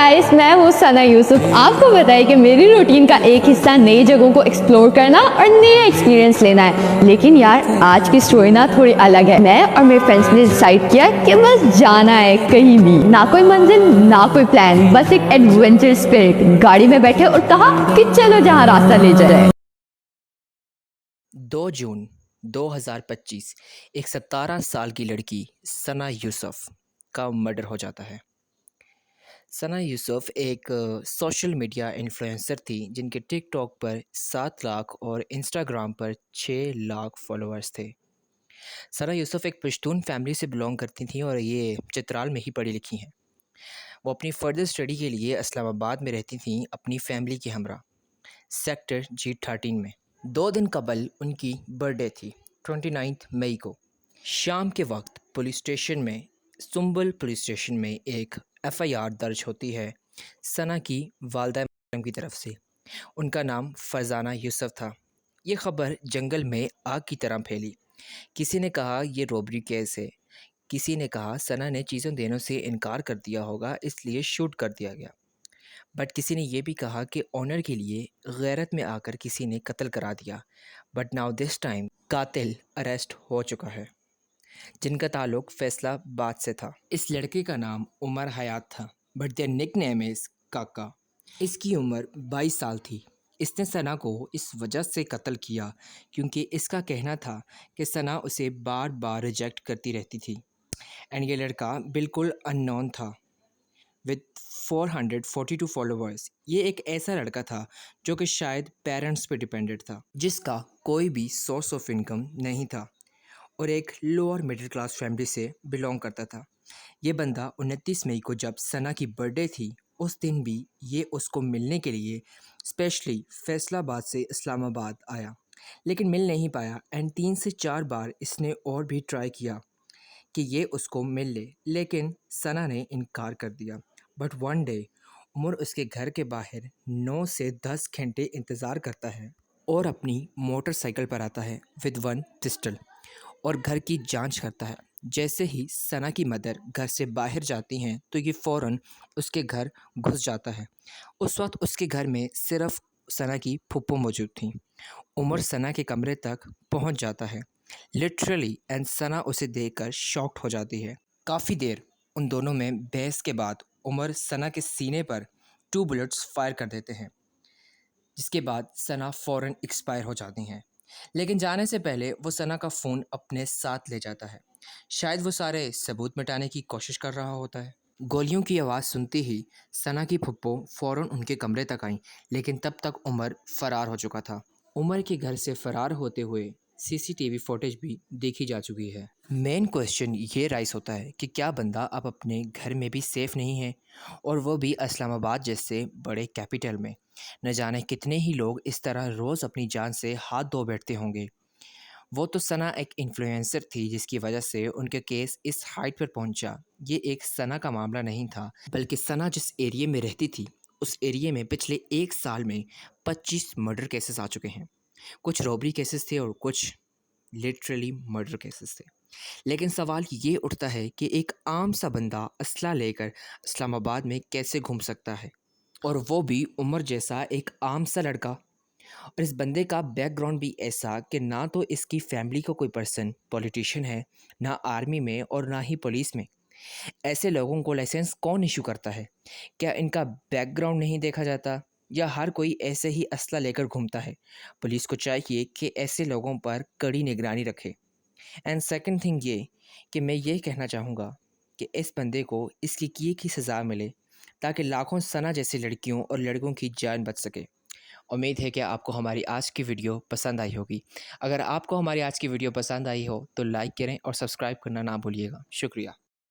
Guys, मैं हूँ सना यूसुफ। आपको बताइए कि मेरी रूटीन का एक हिस्सा नई जगहों को एक्सप्लोर करना और नए एक्सपीरियंस लेना है। लेकिन यार, आज की स्टोरी ना थोड़ी अलग है। मैं और मेरे फ्रेंड्स ने डिसाइड किया कि बस जाना है कहीं भी। ना कोई मंजिल, ना कोई प्लान, बस एक एडवेंचर स्पिरिट। गाड़ी में बैठे और कहा कि चलो जहाँ रास्ता ले जाए। 2 जून 2025 एक 17 साल की लड़की सना यूसुफ का मर्डर हो जाता है। सना यूसुफ एक सोशल मीडिया इन्फ्लुएंसर थी जिनके टिकटॉक पर 7 लाख और इंस्टाग्राम पर 6 लाख फॉलोअर्स थे। सना यूसुफ एक पश्तून फैमिली से बिलोंग करती थी और ये चित्राल में ही पढ़ी लिखी हैं। वो अपनी फर्दर स्टडी के लिए इस्लामाबाद में रहती थीं अपनी फैमिली के हमरा सेक्टर G13 में। 2 दिन कबल उनकी बर्थडे थी, 29 मई को। शाम के वक्त सुंबल पुलिस स्टेशन में एक FIR दर्ज होती है सना की वालदा मरहम की तरफ से। उनका नाम फरजाना यूसुफ था। ये खबर जंगल में आग की तरह फैली। किसी ने कहा ये रॉबरी केस है, किसी ने कहा सना ने चीज़ों देने से इनकार कर दिया होगा इसलिए शूट कर दिया गया। बट किसी ने ये भी कहा कि ऑनर के लिए गैरत में आकर किसी ने कत्ल करा दिया। बट नाउ दिस टाइम कातिल अरेस्ट हो चुका है, जिनका ताल्लुक फैसलाबाद से था। इस लड़के का नाम उमर हयात था, but there nick name is Kaka. इसकी उम्र 22 साल थी। इसने सना को इस वजह से कत्ल किया क्योंकि इसका कहना था कि सना उसे बार बार रिजेक्ट करती रहती थी। एंड ये लड़का बिल्कुल अननोन था विद 442 फॉलोअर्स। ये एक ऐसा लड़का था जो कि शायद पेरेंट्स पे डिपेंडेंट था, जिसका कोई भी सोर्स ऑफ इनकम नहीं था और एक लोअर मिडिल क्लास फैमिली से बिलोंग करता था। ये बंदा 29 मई को जब सना की बर्थडे थी, उस दिन भी ये उसको मिलने के लिए स्पेशली फैसलाबाद से इस्लामाबाद आया, लेकिन मिल नहीं पाया। एंड 3 से 4 बार इसने और भी ट्राई किया कि ये उसको मिल ले, लेकिन सना ने इनकार कर दिया। बट वन डे उमर उसके घर के बाहर 9 से 10 घंटे इंतज़ार करता है और अपनी मोटरसाइकिल पर आता है विद वन पिस्टल और घर की जांच करता है। जैसे ही सना की मदर घर से बाहर जाती हैं तो ये फ़ौरन उसके घर घुस जाता है। उस वक्त उसके घर में सिर्फ सना की फूफो मौजूद थी। उमर सना के कमरे तक पहुंच जाता है लिटरली, एंड सना उसे देखकर शॉक्ड हो जाती है। काफ़ी देर उन दोनों में बहस के बाद उमर सना के सीने पर 2 बुलेट्स फायर कर देते हैं, जिसके बाद सना फ़ौरन एक्सपायर हो जाती हैं। लेकिन जाने से पहले वो सना का फ़ोन अपने साथ ले जाता है। शायद वो सारे सबूत मिटाने की कोशिश कर रहा होता है। गोलियों की आवाज़ सुनते ही सना की फुप्पो फ़ौरन उनके कमरे तक आईं, लेकिन तब तक उमर फ़रार हो चुका था। उमर के घर से फ़रार होते हुए CCTV फुटेज भी देखी जा चुकी है। मेन क्वेश्चन ये राइज होता है कि क्या बंदा अब अपने घर में भी सेफ़ नहीं है, और वो भी इस्लामाबाद जैसे बड़े कैपिटल में। न जाने कितने ही लोग इस तरह रोज़ अपनी जान से हाथ धो बैठते होंगे। वो तो सना एक इन्फ्लुएंसर थी जिसकी वजह से उनके केस इस हाइट पर पहुंचा। ये एक सना का मामला नहीं था, बल्कि सना जिस एरिया में रहती थी उस एरिया में पिछले 1 साल में 25 मर्डर केसेस आ चुके हैं। कुछ रॉबरी केसेस थे और कुछ लिटरली मर्डर केसेस थे। लेकिन सवाल ये उठता है कि एक आम सा बंदा असला लेकर इस्लामाबाद में कैसे घूम सकता है, और वो भी उमर जैसा एक आम सा लड़का। और इस बंदे का बैकग्राउंड भी ऐसा कि ना तो इसकी फैमिली का कोई पर्सन पॉलिटिशियन है, ना आर्मी में और ना ही पुलिस में। ऐसे लोगों को लाइसेंस कौन इशू करता है? क्या इनका बैकग्राउंड नहीं देखा जाता, या हर कोई ऐसे ही असला लेकर घूमता है? पुलिस को चाहिए कि ऐसे लोगों पर कड़ी निगरानी रखे। एंड सेकंड थिंग ये कि मैं ये कहना चाहूँगा कि इस बंदे को इसकी किए की सज़ा मिले, ताकि लाखों सना जैसी लड़कियों और लड़कों की जान बच सके। उम्मीद है कि आपको हमारी आज की वीडियो पसंद आई होगी। अगर आपको हमारी आज की वीडियो पसंद आई हो तो लाइक करें और सब्सक्राइब करना ना भूलिएगा। शुक्रिया।